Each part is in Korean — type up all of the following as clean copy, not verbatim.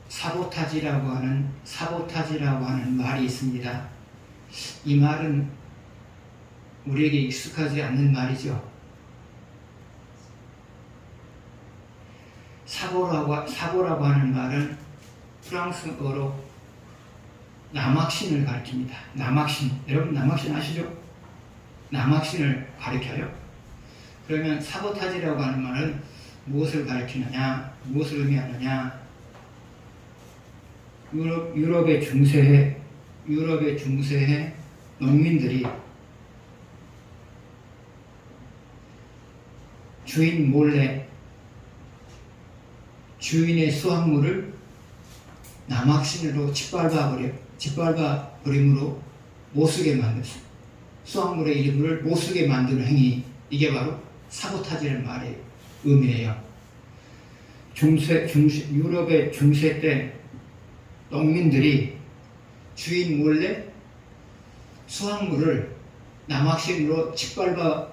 사보타지라고 하는 말이 있습니다. 이 말은 우리에게 익숙하지 않는 말이죠. 사보라고 하는 말은 프랑스어로 남학신을 가리킵니다. 남학신. 여러분 남학신 아시죠? 남학신을 가리켜요. 그러면 사보타지라고 하는 말은 무엇을 가리키느냐? 무엇을 의미하느냐? 유럽의 중세의 농민들이 주인 몰래 주인의 수확물을 남학신으로 짓밟아 버림으로 못쓰게 만들었어요. 수확물의 일부를 못쓰게 만드는 행위, 이게 바로 사보타지라는 말의 의미예요. 유럽의 중세 때 농민들이 주인 몰래 수확물을 남학신으로 짓밟아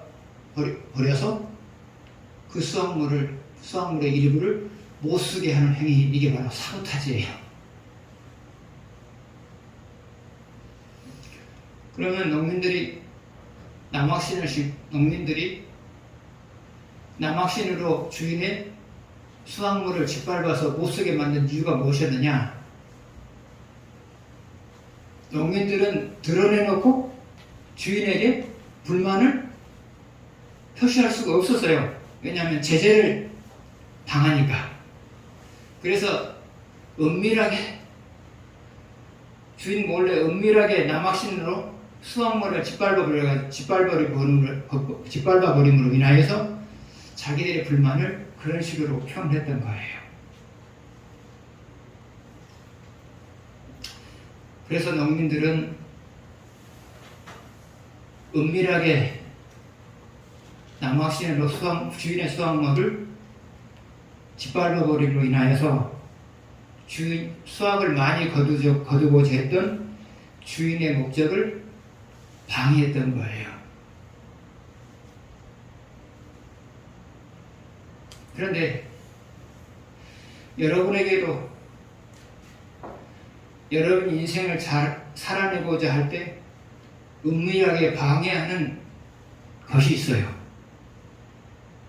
버려서 그 수확물의 일부를 못쓰게 하는 행위, 이게 바로 사보타지예요. 그러면 농민들이 남학신으로 주인의 수확물을 짓밟아서 못쓰게 만든 이유가 무엇이었느냐? 농민들은 드러내놓고 주인에게 불만을 표시할 수가 없었어요. 왜냐하면 제재를 당하니까. 그래서 주인 몰래 은밀하게 남학신으로 수확물을 짓밟아 버림으로 인하여서 자기들의 불만을 그런 식으로 표현했던 거예요. 그래서 농민들은 은밀하게 남학신으로 주인의 수확물을 짓밟아 버림으로 인하여서 수확을 많이 거두고자 했던 주인의 목적을 방해했던 거예요. 그런데 여러분에게도 여러분 인생을 잘 살아내고자 할 때 은밀하게 방해하는 것이 있어요.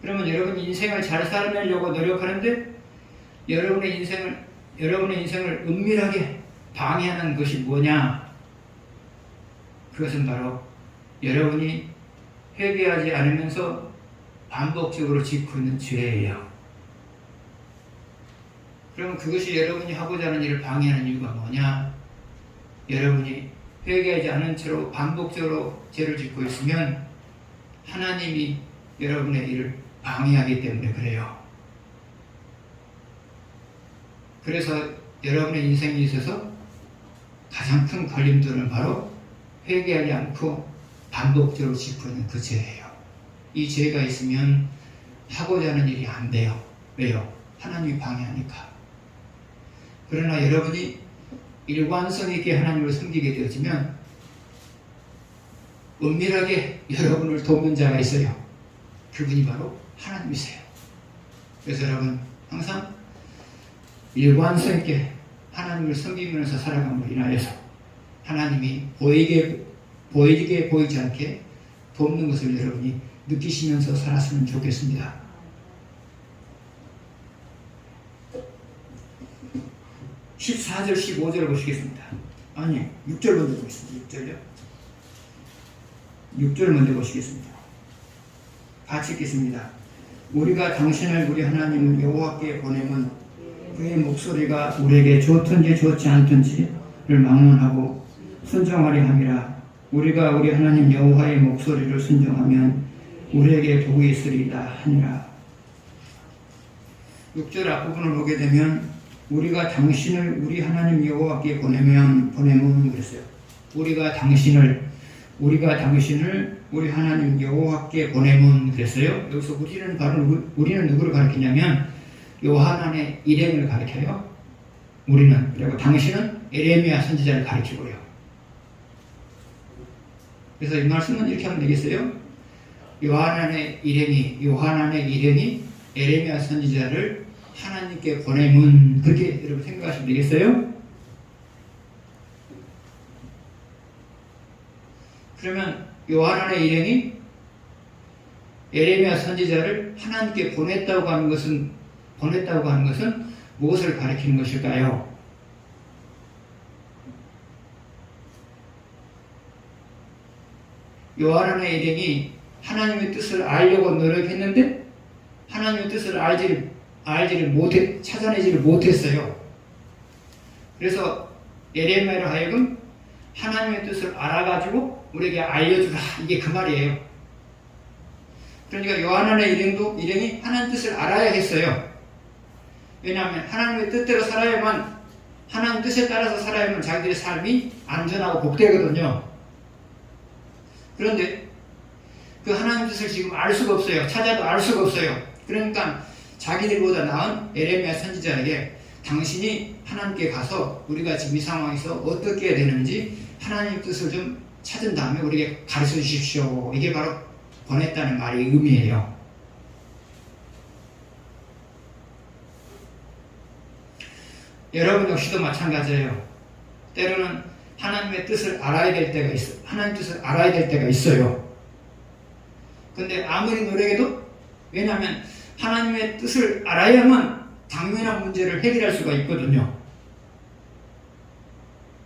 그러면 여러분 인생을 잘 살아내려고 노력하는데 여러분의 인생을 은밀하게 방해하는 것이 뭐냐? 그것은 바로 여러분이 회개하지 않으면서 반복적으로 짓고 있는 죄예요. 그러면 그것이 여러분이 하고자 하는 일을 방해하는 이유가 뭐냐? 여러분이 회개하지 않은 채로 반복적으로 죄를 짓고 있으면 하나님이 여러분의 일을 방해하기 때문에 그래요. 그래서 여러분의 인생에 있어서 가장 큰 걸림돌은 바로 회개하지 않고 반복적으로 짓고 있는 그 죄예요. 이 죄가 있으면 하고자 하는 일이 안 돼요. 왜요? 하나님이 방해하니까. 그러나 여러분이 일관성 있게 하나님을 섬기게 되어지면 은밀하게 여러분을 돕는 자가 있어요. 그분이 바로 하나님이세요. 그래서 여러분 항상 일관성 있게 하나님을 섬기면서 살아감으로 인하여서 하나님이 보이지 않게 돕는 것을 여러분이 느끼시면서 살았으면 좋겠습니다. 14절, 15절을 보시겠습니다. 아니, 6절 먼저 보겠습니다. 6절요. 6절 먼저 보시겠습니다. 같이 읽겠습니다. 우리가 당신을 우리 하나님 여호와께 보내면 그의 목소리가 우리에게 좋든지 좋지 않든지를 막론하고 순종하려 함이라. 우리가 우리 하나님 여호와의 목소리를 순종하면 우리에게 복이 있으리이다 하니라. 6절 앞부분을 보게 되면 우리가 당신을 우리 하나님 여호와께 보내면 그랬어요. 우리가 당신을 우리 하나님 여호와께 보내면 그랬어요. 여기서 우리는 누구를 가리키냐면 요한안의 일행을 가리켜요. 그리고 당신은 에레미야 선지자를 가리키고요. 그래서 이 말씀은 이렇게 하면 되겠어요. 요한안의 일행이 에레미야 선지자를 하나님께 보내면, 그렇게 여러분 생각하시면 되겠어요? 그러면 요한의 일행이 예레미야 선지자를 하나님께 보냈다고 하는 것은 무엇을 가리키는 것일까요? 요한의 일행이 하나님의 뜻을 알려고 노력했는데 하나님의 뜻을 찾아내지를 못했어요. 그래서 예레미야로 하여금 하나님의 뜻을 알아가지고 우리에게 알려주라, 이게 그 말이에요. 그러니까 요한의 일행이 하나님의 뜻을 알아야 했어요. 왜냐하면 하나님의 뜻대로 살아야만, 하나님 뜻에 따라서 살아야만 자기들의 삶이 안전하고 복되거든요. 그런데 그 하나님 뜻을 지금 알 수가 없어요. 찾아도 알 수가 없어요. 그러니까 자기들보다 나은 예레미야 선지자에게 당신이 하나님께 가서 우리가 지금 이 상황에서 어떻게 해야 되는지 하나님의 뜻을 좀 찾은 다음에 우리에게 가르쳐 주십시오. 이게 바로 보냈다는 말의 의미예요. 여러분 역시도 마찬가지예요. 때로는 하나님의 뜻을 알아야 될 때가 있어요. 하나님 뜻을 알아야 될 때가 있어요. 근데 아무리 노력해도, 왜냐하면 하나님의 뜻을 알아야만 당면한 문제를 해결할 수가 있거든요.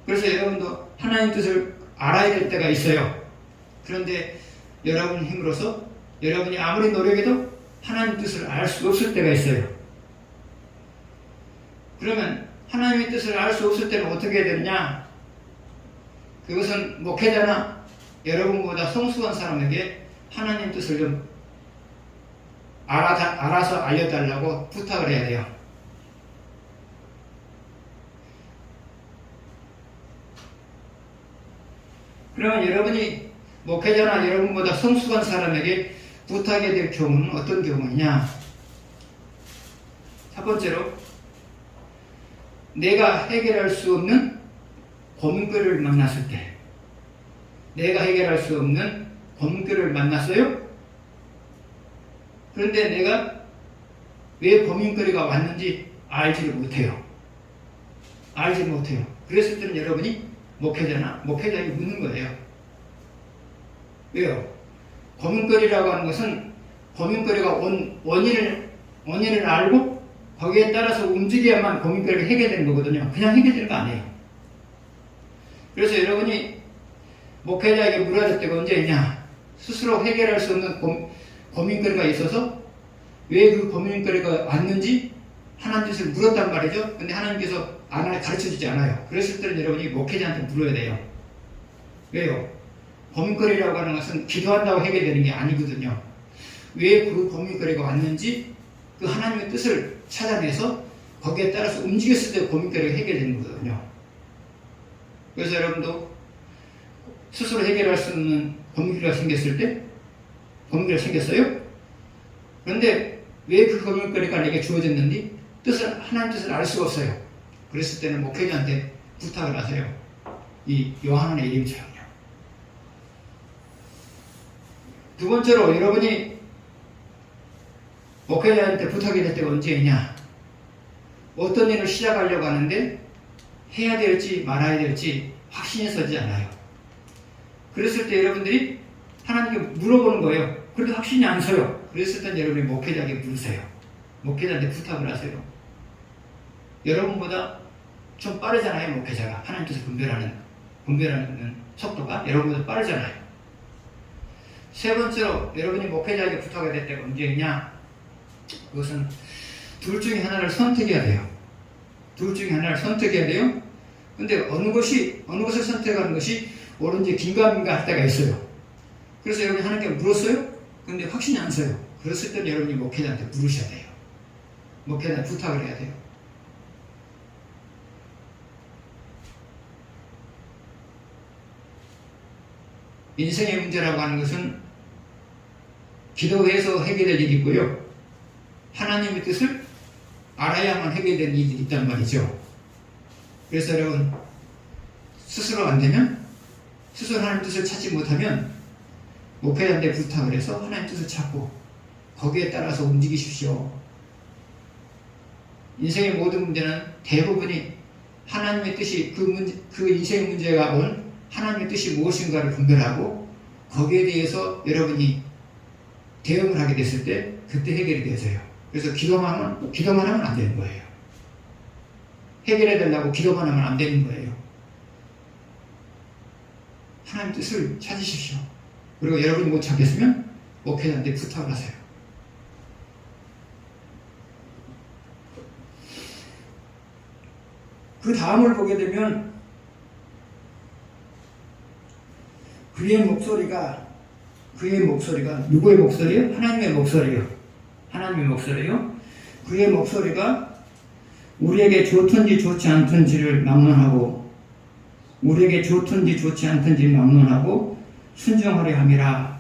그래서 여러분도 하나님 뜻을 알아야 될 때가 있어요. 그런데 여러분 힘으로서 여러분이 아무리 노력해도 하나님 뜻을 알 수 없을 때가 있어요. 그러면 하나님의 뜻을 알 수 없을 때는 어떻게 해야 되느냐? 그것은 목회자나 여러분보다 성숙한 사람에게 하나님 뜻을 좀 알아서 알려달라고 부탁을 해야 돼요. 그러면 여러분이 목회자나 여러분보다 성숙한 사람에게 부탁해야 될 경우는 어떤 경우냐? 첫 번째로, 내가 해결할 수 없는 고민거리를 만났을 때, 내가 해결할 수 없는 고민거리를 만났어요? 그런데 내가 왜 고민거리가 왔는지 알지를 못해요. 그랬을 때는 여러분이 목회자에게 묻는 거예요. 왜요? 고민거리라고 하는 것은 고민거리가 원인을 알고 거기에 따라서 움직여야만 고민거리가 해결되는 거거든요. 그냥 해결되는 거 아니에요. 그래서 여러분이 목회자에게 물어야 될 때가 언제 있냐? 스스로 해결할 수 없는 고민거리가 있어서 왜 그 고민거리가 왔는지 하나님 뜻을 물었단 말이죠. 근데 하나님께서 가르쳐주지 않아요. 그랬을 때는 여러분이 목회자한테 물어야 돼요. 왜요? 고민거리라고 하는 것은 기도한다고 해결되는 게 아니거든요. 왜 그 고민거리가 왔는지 그 하나님의 뜻을 찾아내서 거기에 따라서 움직였을 때 고민거리가 해결되는 거거든요. 그래서 여러분도 스스로 해결할 수 없는 고민거리가 생겼어요? 그런데 왜 그 고민거리가 내게 주어졌는지 하나님 뜻을 알 수가 없어요. 그랬을 때는 목회자한테 부탁을 하세요. 이 요한의 이름처럼요. 두 번째로, 여러분이 목회자한테 부탁이 될 때가 언제이냐? 어떤 일을 시작하려고 하는데 해야 될지 말아야 될지 확신이 서지 않아요. 그랬을 때 여러분들이 하나님께 물어보는 거예요. 그런데 확신이 안 서요. 그랬을 때 여러분이 목회자에게 물으세요. 목회자한테 부탁을 하세요. 여러분보다 좀 빠르잖아요. 목회자가 하나님 뜻을 분별하는 속도가 여러분보다 빠르잖아요. 세 번째로, 여러분이 목회자에게 부탁해야 될 때가 언제이냐? 그것은 둘 중에 하나를 선택해야 돼요. 근데 어느 것을 선택하는 것이 옳은지 긴가민가 할 때가 있어요. 그래서 여러분이 하나님께 물었어요? 근데 확신이 안 서요. 그랬을 때는 여러분이 목회자한테 물으셔야 돼요. 목회자한테 부탁을 해야 돼요. 인생의 문제라고 하는 것은 기도해서 해결될 일이 있고요. 하나님의 뜻을 알아야만 해결되는 일이 있단 말이죠. 그래서 여러분, 스스로 안 되면, 스스로 하나님 뜻을 찾지 못하면 목회자한테 부탁을 해서 하나님 뜻을 찾고 거기에 따라서 움직이십시오. 인생의 모든 문제는 대부분이 하나님의 뜻이 그 인생의 문제가 온 하나님의 뜻이 무엇인가를 분별하고 거기에 대해서 여러분이 대응을 하게 됐을 때 그때 해결이 되어져요. 그래서 기도만 하면 안 되는 거예요. 해결해 달라고 기도만 하면 안 되는 거예요. 하나님 뜻을 찾으십시오. 그리고 여러분이 못 찾겠으면 목회자한테 부탁을 하세요. 그 다음을 보게 되면 그의 목소리가 누구의 목소리요? 하나님의 목소리요. 하나님의 목소리요. 그의 목소리가 우리에게 좋든지 좋지 않든지를 막론하고 우리에게 좋든지 좋지 않든지 막론하고 순종하려 함이라.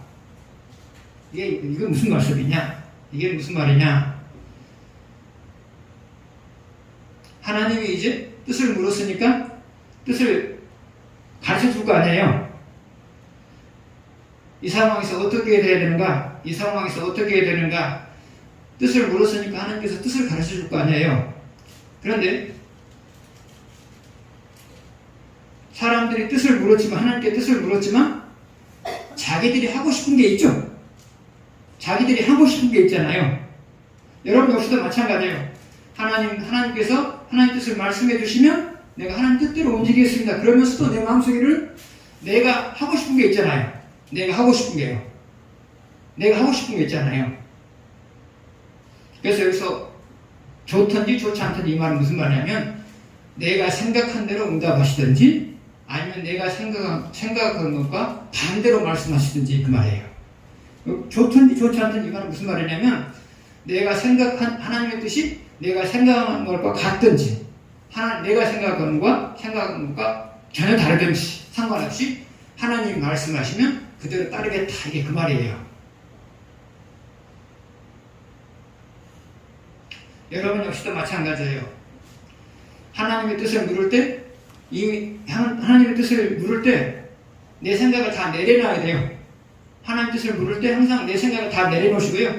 이게 무슨 말씀이냐? 이게 무슨 말이냐? 하나님이 이제 뜻을 물었으니까 뜻을 가르쳐 줄 거 아니에요. 이 상황에서 어떻게 해야 되는가? 이 상황에서 어떻게 해야 되는가? 뜻을 물었으니까 하나님께서 뜻을 가르쳐 줄 거 아니에요. 그런데 사람들이 뜻을 물었지만 하나님께 뜻을 물었지만 자기들이 하고 싶은 게 있죠. 자기들이 하고 싶은 게 있잖아요. 여러분 역시도 마찬가지예요. 하나님께서 하나님 뜻을 말씀해 주시면 내가 하나님 뜻대로 움직이겠습니다. 그러면서도 내 마음속에는 내가 하고 싶은 게 있잖아요. 내가 하고 싶은 게요. 내가 하고 싶은 게 있잖아요. 그래서 여기서 좋든지 좋지 않든지 이 말은 무슨 말이냐면 내가 생각한 대로 응답하시든지 아니면 내가 생각한 것과 반대로 말씀하시든지 그 말이에요. 좋든지 좋지 않든지 이 말은 무슨 말이냐면 내가 생각한 하나님의 뜻이 내가 생각한 것과 같든지 내가 생각한 것과 전혀 다르든지 상관없이 하나님이 말씀하시면 그대로 따르겠다. 이게 그 말이에요. 여러분 역시도 마찬가지예요. 하나님의 뜻을 물을 때 하나님의 뜻을 물을 때 내 생각을 다 내려놔야 돼요. 하나님 뜻을 물을 때 항상 내 생각을 다 내려놓으시고요.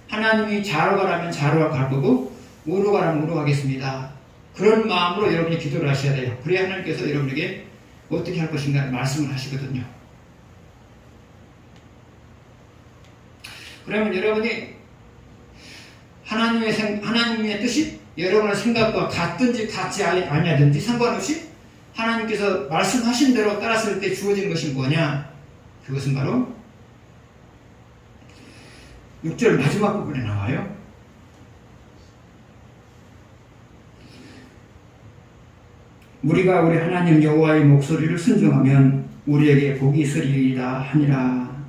하나님이 좌로 가라면 좌로 갈 거고 우로 가라면 우로 가겠습니다. 그런 마음으로 여러분이 기도를 하셔야 돼요. 그래야 하나님께서 여러분에게 어떻게 할 것인가 말씀을 하시거든요. 그러면 여러분이 하나님의 뜻이 여러분의 생각과 같든지 같지 아니하든지 상관없이 하나님께서 말씀하신 대로 따랐을 때 주어진 것이 뭐냐? 그것은 바로 6절 마지막 부분에 나와요. 우리가 우리 하나님 여호와의 목소리를 순종하면 우리에게 복이 있으리이다 하니라.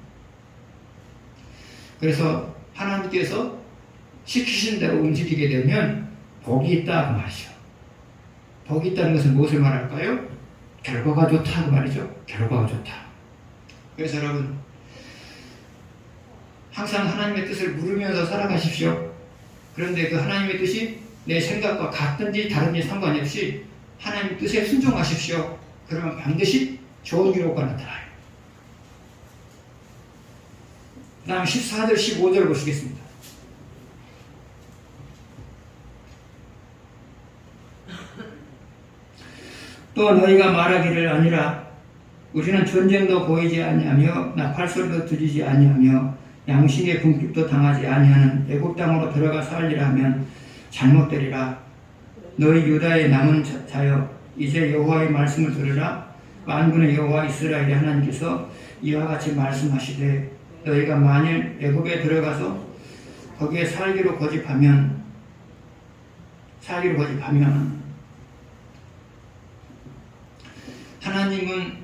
그래서 하나님께서 시키신 대로 움직이게 되면 복이 있다 그 말이죠. 복이 있다는 것은 무엇을 말할까요? 결과가 좋다 그 말이죠. 결과가 좋다. 그래서 여러분 항상 하나님의 뜻을 물으면서 살아가십시오. 그런데 그 하나님의 뜻이 내 생각과 같든지 다른지 상관이 없이 하나님 뜻에 순종하십시오. 그러면 반드시 좋은 결과가 나타나요. 그 다음 14절 15절 보시겠습니다. 또 너희가 말하기를 아니라 우리는 전쟁도 보이지 아니하며 나팔소리도 들리지 아니하며 양식의 궁핍도 당하지 아니하는 애굽 땅으로 들어가 살리라 하면 잘못되리라. 너희 유다의 남은 자여 이제 여호와의 말씀을 들으라. 만군의 여호와 이스라엘의 하나님께서 이와 같이 말씀하시되 너희가 만일 애굽에 들어가서 거기에 살기로 고집하면 하나님은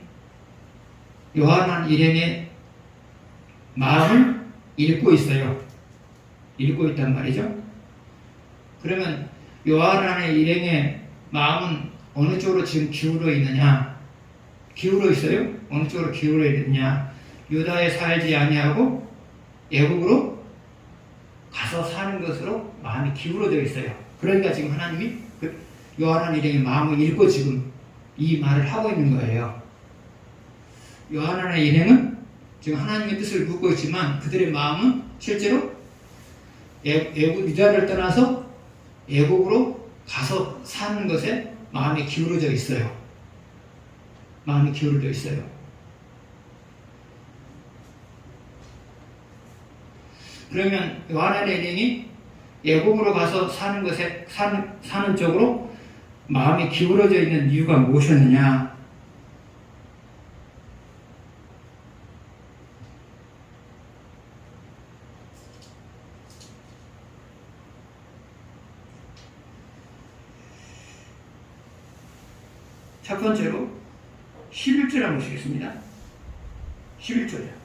요한한 일행의 마음을 읽고 있어요. 읽고 있단 말이죠. 그러면 요한의 일행의 마음은 어느 쪽으로 지금 기울어 있느냐? 기울어 있어요? 어느 쪽으로 기울어 있느냐? 유다에 살지 아니하고 애국으로 가서 사는 것으로 마음이 기울어져 있어요. 그러니까 지금 하나님이 요한한 일행의 마음을 읽고 지금 이 말을 하고 있는 거예요. 요한의 일행은 지금 하나님의 뜻을 묻고 있지만 그들의 마음은 실제로 애국 유다를 떠나서 애국으로 가서 사는 것에 마음이 기울어져 있어요. 마음이 기울어져 있어요. 그러면 요한의 일행이 애국으로 가서 사는 것에 사는 쪽으로 마음이 기울어져 있는 이유가 무엇이었느냐? 첫 번째로 11절 한번 보시겠습니다. 11절이요.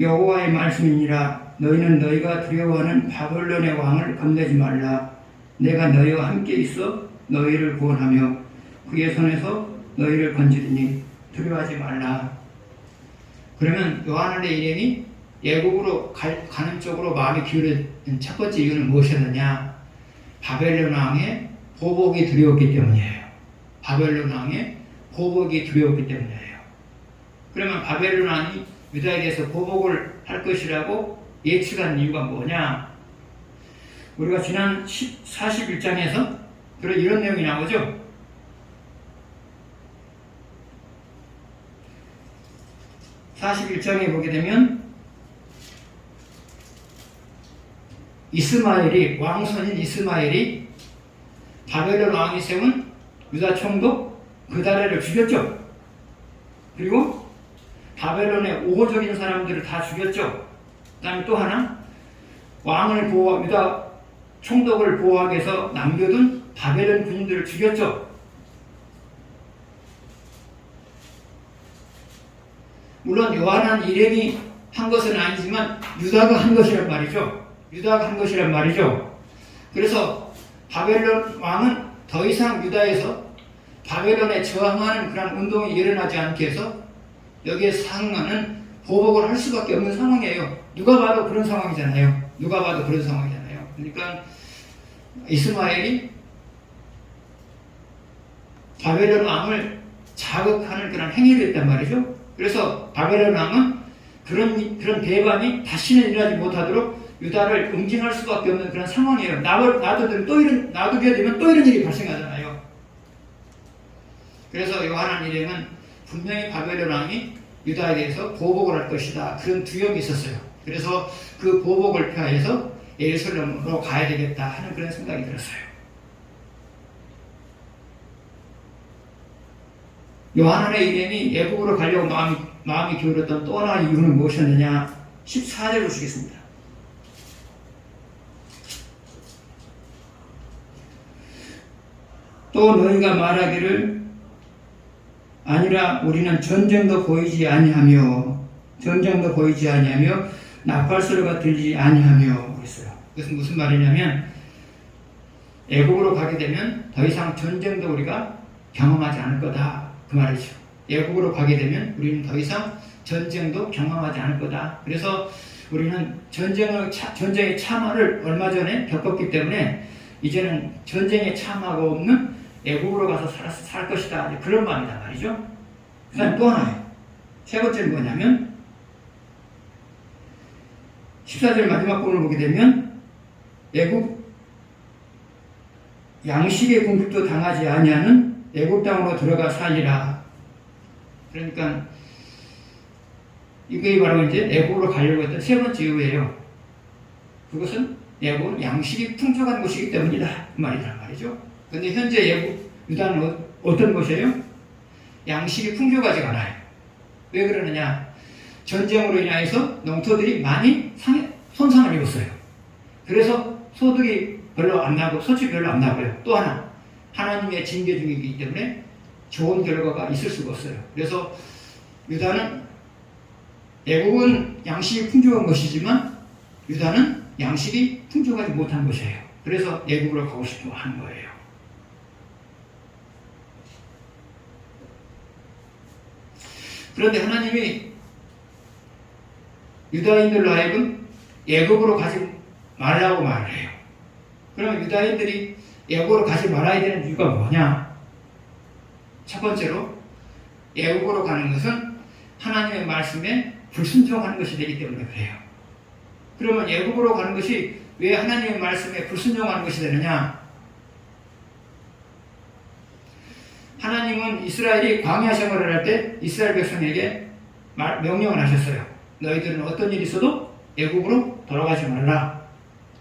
여호와의 말씀이니라. 너희는 너희가 두려워하는 바벨론의 왕을 겁내지 말라. 내가 너희와 함께 있어 너희를 구원하며 그의 손에서 너희를 건지리니 두려워하지 말라. 그러면 요한의 일행이 애국으로 가는 쪽으로 마음이 기울어진 첫 번째 이유는 무엇이었느냐? 바벨론 왕의 보복이 두려웠기 때문이에요. 바벨론 왕의 보복이 두려웠기 때문이에요. 그러면 바벨론 왕이 유다에 대해서 보복을 할 것이라고 예측한 이유가 뭐냐? 우리가 지난 41장에서 이런 내용이 나오죠. (41장에) 보게 되면 이스마엘이, 왕손인 이스마엘이 바벨론 왕이 세운 유다 총독 그다레를 죽였죠. 그리고 바벨론의 우호적인 사람들을 다 죽였죠. 그 다음에 또 하나, 왕을 유다 총독을 보호하기 위해서 남겨둔 바벨론 군인들을 죽였죠. 물론 요한한 일행이 한 것은 아니지만 유다가 한 것이란 말이죠. 유다가 한 것이란 말이죠. 그래서 바벨론 왕은 더 이상 유다에서 바벨론에 저항하는 그런 운동이 일어나지 않게 해서 여기에 상응하는 보복을 할 수밖에 없는 상황이에요. 누가 봐도 그런 상황이잖아요. 누가 봐도 그런 상황이잖아요. 그러니까 이스마엘이 바벨론 왕을 자극하는 그런 행위를 했단 말이죠. 그래서 바벨론 왕은 그런 배반이 다시는 일어나지 못하도록 유다를 응징할 수밖에 없는 그런 상황이에요. 놔두게 되면 또 이런 일이 발생하잖아요. 그래서 요한 일행은 분명히 바벨론 왕이 유다에 대해서 보복을 할 것이다. 그런 두려움이 있었어요. 그래서 그 보복을 피하여서 예루살렘으로 가야 되겠다 하는 그런 생각이 들었어요. 요한의 일행이 애국으로 가려고 마음이 기울었던 또 하나의 이유는 무엇이었느냐? 14절 보시겠습니다. 또 너희가 말하기를 아니라 우리는 전쟁도 보이지 아니하며 나팔소리가 들리지 아니하며 그랬어요. 그것은 무슨 말이냐면 애국으로 가게 되면 더 이상 전쟁도 우리가 경험하지 않을 거다 그 말이죠. 애국으로 가게 되면 우리는 더 이상 전쟁도 경험하지 않을 거다. 그래서 우리는 전쟁의 참화를 얼마 전에 겪었기 때문에 이제는 전쟁의 참화가 없는 애국으로 가서 살 것이다. 그런 마음이다 말이죠. 그 다음 또 하나요. 세 번째는 뭐냐면 14절 마지막 부분을 보게 되면 애국 양식의 궁핍도 당하지 아니하는 애국 땅으로 들어가 살리라. 그러니까 이게 바로 이제 애국으로 가려고 했던 세 번째 이유예요. 그것은 애국은 양식이 풍족한 곳이기 때문이다. 그 말이란 말이죠. 그런데 현재 유다는 어떤 곳이에요? 양식이 풍족하지가 않아요. 왜 그러느냐? 전쟁으로 인하여서 농토들이 많이 손상을 입었어요. 그래서 소득이 별로 안 나고 소출이 별로 안 나고요. 또 하나, 하나님의 징계 중이기 때문에 좋은 결과가 있을 수가 없어요. 그래서 유다는 애국은 양식이 풍족한 것이지만 유다는 양식이 풍족하지 못한 것이에요. 그래서 애국으로 가고 싶어 하는 거예요. 그런데 하나님이 유다인들로 하여금 애국으로 가지 말라고 말을 해요. 그러면 유다인들이 애국으로 가지 말아야 되는 이유가 뭐냐? 첫 번째로 애국으로 가는 것은 하나님의 말씀에 불순종하는 것이 되기 때문에 그래요. 그러면 애굽으로 가는 것이 왜 하나님의 말씀에 불순종하는 것이 되느냐? 하나님은 이스라엘이 광야 생활을 할 때 이스라엘 백성에게 명령을 하셨어요. 너희들은 어떤 일이 있어도 애굽으로 돌아가지 말라.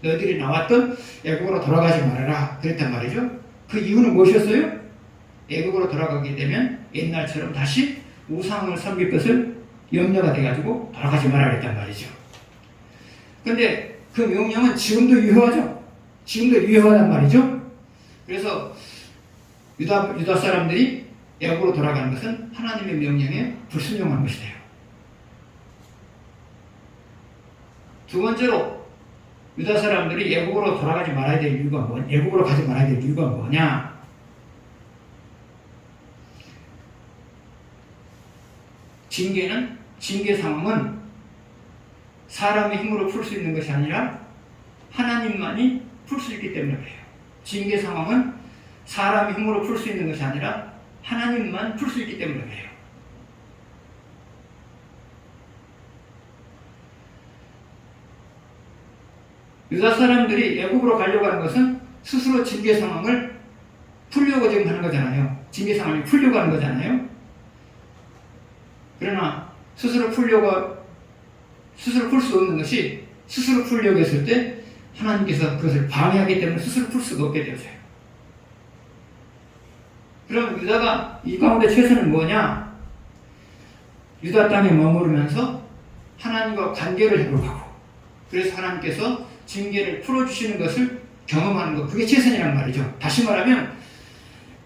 너희들이 나왔던 애굽으로 돌아가지 말아라. 그랬단 말이죠. 그 이유는 무엇이었어요? 애굽으로 돌아가게 되면 옛날처럼 다시 우상을 섬길 것을 염려가 돼가지고 돌아가지 말아야 했단 말이죠. 그런데 그 명령은 지금도 유효하죠. 지금도 유효하단 말이죠. 그래서 유다 사람들이 애굽으로 돌아가는 것은 하나님의 명령에 불순종한 것이 돼요. 두 번째로 유다 사람들이 애굽으로 돌아가지 말아야 될 이유가 애굽으로 가지 말아야 될 이유가 뭐냐? 징계 상황은 사람의 힘으로 풀 수 있는 것이 아니라 하나님만이 풀 수 있기 때문에 그래요. 징계 상황은 사람의 힘으로 풀 수 있는 것이 아니라 하나님만 풀 수 있기 때문에 그래요. 유다 사람들이 애굽으로 가려고 하는 것은 스스로 징계 상황을 풀려고 지금 하는 거잖아요. 징계 상황을 풀려고 하는 거잖아요. 그러나 스스로 풀 수 없는 것이 스스로 풀려고 했을 때 하나님께서 그것을 방해하기 때문에 스스로 풀 수가 없게 되어져요. 그럼 유다가 이 가운데 최선은 뭐냐? 유다 땅에 머무르면서 하나님과 관계를 회복하고, 그래서 하나님께서 징계를 풀어주시는 것을 경험하는 것, 그게 최선이란 말이죠. 다시 말하면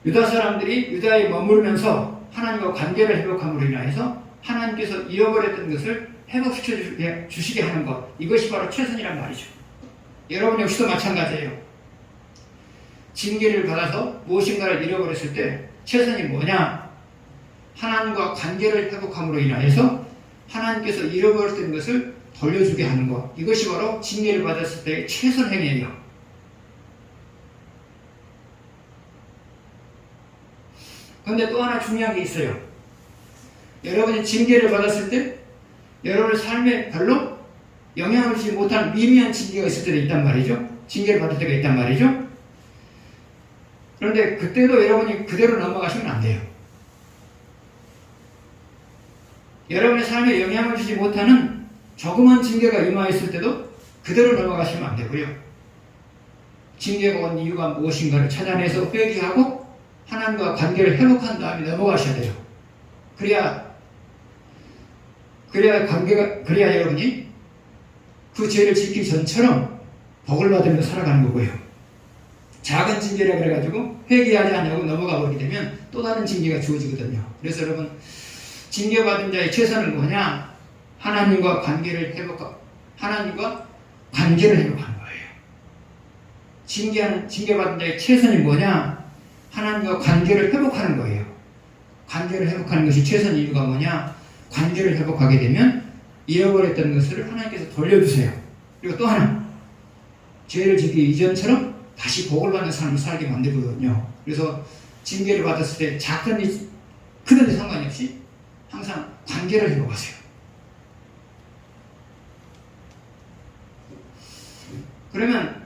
유다 사람들이 유다에 머무르면서 하나님과 관계를 회복함으로 인하여서 하나님께서 잃어버렸던 것을 회복시켜 주시게 하는 것, 이것이 바로 최선이란 말이죠. 여러분 역시도 마찬가지예요. 징계를 받아서 무엇인가를 잃어버렸을 때 최선이 뭐냐? 하나님과 관계를 회복함으로 인하여서 하나님께서 잃어버렸던 것을 돌려주게 하는 것, 이것이 바로 징계를 받았을 때의 최선 행위예요. 그런데 또 하나 중요한 게 있어요. 여러분이 징계를 받았을 때 여러분의 삶에 별로 영향을 주지 못한 미미한 징계가 있을 때도 있단 말이죠. 징계를 받을 때가 있단 말이죠. 그런데 그때도 여러분이 그대로 넘어가시면 안 돼요. 여러분의 삶에 영향을 주지 못하는 조그만 징계가 임하였을 때도 그대로 넘어가시면 안 되고요. 징계가 온 이유가 무엇인가를 찾아내서 회개하고 하나님과 관계를 회복한 다음에 넘어가셔야 돼요. 그래야 여러분이 그 죄를 짓기 전처럼 복을 받으면서 살아가는 거고요. 작은 징계라 그래가지고 회개하지 않냐고 넘어가 버리게 되면 또 다른 징계가 주어지거든요. 그래서 여러분, 징계받은 자의 최선은 뭐냐? 하나님과 관계를 회복하는 거예요. 징계받은 자의 최선이 뭐냐? 하나님과 관계를 회복하는 거예요. 관계를 회복하는 것이 최선 이유가 뭐냐? 관계를 회복하게 되면 잃어버렸던 것을 하나님께서 돌려주세요. 그리고 또 하나, 죄를 짓기 이전처럼 다시 복을 받는 삶을 살게 만들거든요. 그래서 징계를 받았을 때 작든지 크든지 상관이 없이 항상 관계를 회복하세요. 그러면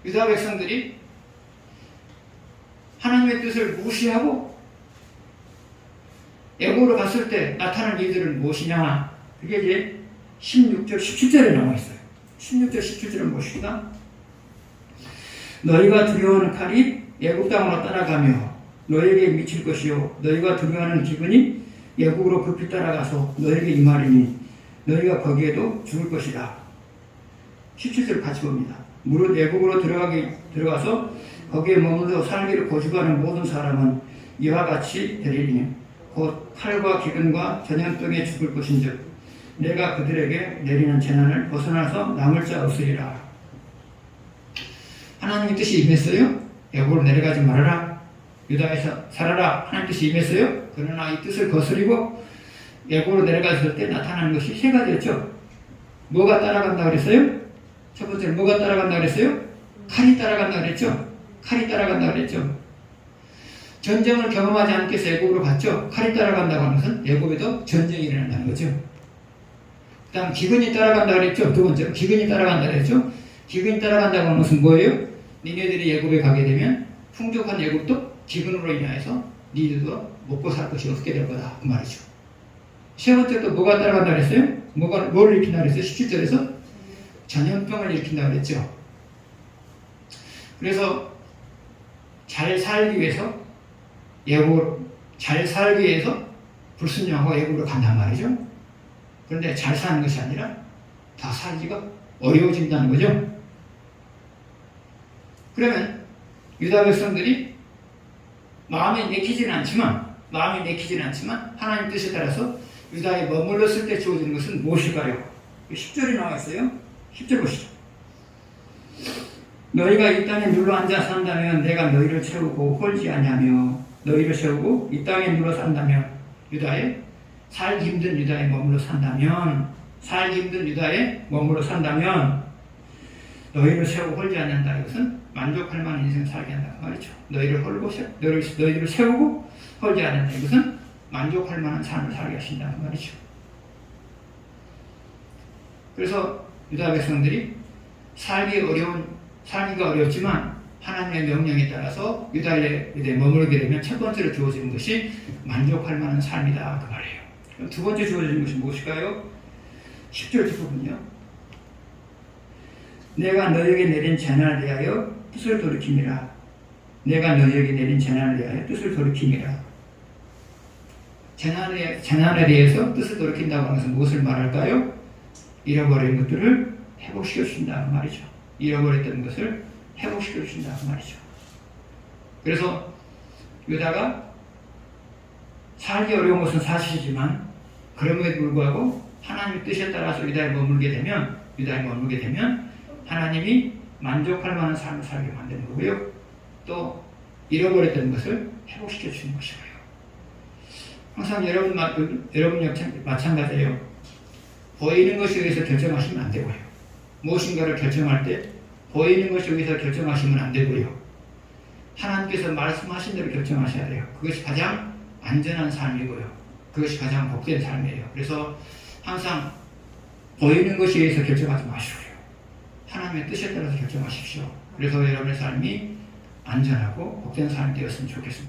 유다 백성들이 하나님의 뜻을 무시하고 애굽으로 갔을 때 나타난 일들은 무엇이냐? 그게 이제 16절, 17절에 나와 있어요. 16절, 17절은 무엇이다? 너희가 두려워하는 칼이 애굽 땅으로 따라가며 너희에게 미칠 것이요, 너희가 두려워하는 기근이 애굽으로 급히 따라가서 너희에게 임하리니 너희가 거기에도 죽을 것이다. 17절 같이 봅니다. 무릇 애굽으로 들어가서 거기에 머물러 살기를 고집하는 모든 사람은 이와 같이 되리니 곧 칼과 기근과 전염병에 죽을 것인즉 내가 그들에게 내리는 재난을 벗어나서 남을 자 없으리라. 하나님의 뜻이 임했어요. 애굽으로 내려가지 말아라. 유다에서 살아라. 하나님의 뜻이 임했어요. 그러나 이 뜻을 거스리고 애굽으로 내려갔을 때 나타나는 것이 세 가지였죠. 뭐가 따라간다 그랬어요? 첫 번째는 뭐가 따라간다 그랬어요? 칼이 따라간다 그랬죠. 칼이 따라간다 그랬죠. 전쟁을 경험하지 않기 위해서 애굽으로 갔죠. 칼이 따라간다고 하는 것은 애굽에도 전쟁이 일어난다는 거죠. 그 다음 기근이 따라간다 그랬죠. 두 번째 기근이 따라간다 그랬죠. 기근이 따라간다고 하는 것은 뭐예요? 니네들이 애굽에 가게 되면 풍족한 애굽도 기근으로 인하여서 니들도 먹고 살 것이 없게 될 거다 그 말이죠. 세 번째 또 뭐가 따라간다 그랬어요? 뭘 일으킨다 그랬어요? 17절에서 전염병을 일으킨다 그랬죠. 그래서 잘 살기 위해서 잘 살기 위해서 불순종하고 애굽으로 간단 말이죠. 그런데 잘 사는 것이 아니라 다 살기가 어려워진다는 거죠. 그러면 유다 백성들이 마음이 내키지는 않지만 하나님 뜻에 따라서 유다에 머물렀을 때 주어지는 것은 무엇일까요? 10절이 나와 있어요. 10절 보시죠. 너희가 이 땅에 눌러 앉아 산다면 내가 너희를 채우고 홀지 아니하며 너희를 세우고 이 땅에 눌러 산다면 유다에 살기 힘든 유다에 머물러 산다면 너희를 세우고 홀지 않는다. 이것은 만족할 만한 인생을 살게 한다 그 말이죠. 너희를 세우고 홀지 않는다. 이것은 만족할 만한 삶을 살게 하신다 그 말이죠. 그래서 유다 백성들이 살기가 어렵지만 하나님의 명령에 따라서 유다에 머무르게 되면 첫 번째로 주어지는 것이 만족할 만한 삶이다 그 말이에요. 그럼 두 번째 주어지는 것이 무엇일까요? 10절 뒷부분이요. 내가 너희에게 내린 재난을 대하여 뜻을 돌이킴이라. 재난에 대해서 뜻을 돌이킨다고 하는 것은 무엇을 말할까요? 잃어버린 것들을 회복시켜 주신다 그 말이죠. 잃어버렸던 것을 회복시켜 주신다 그 말이죠. 그래서 유다가 살기 어려운 것은 사실이지만 그럼에도 불구하고 하나님의 뜻에 따라서 유다에 머물게 되면 하나님이 만족할 만한 삶을 살게 만드는 거고요. 또 잃어버렸던 것을 회복시켜 주시는 것이고요. 항상 여러분 마찬가지예요. 보이는 것에 의해서 결정하시면 안 되고요. 무엇인가를 결정할 때 보이는 것에 의해서 결정하시면 안 되고요. 하나님께서 말씀하신 대로 결정하셔야 돼요. 그것이 가장 안전한 삶이고요. 그것이 가장 복된 삶이에요. 그래서 항상 보이는 것에 의해서 결정하지 마시고요. 하나님의 뜻에 따라서 결정하십시오. 그래서 여러분의 삶이 안전하고 복된 삶이 되었으면 좋겠습니다.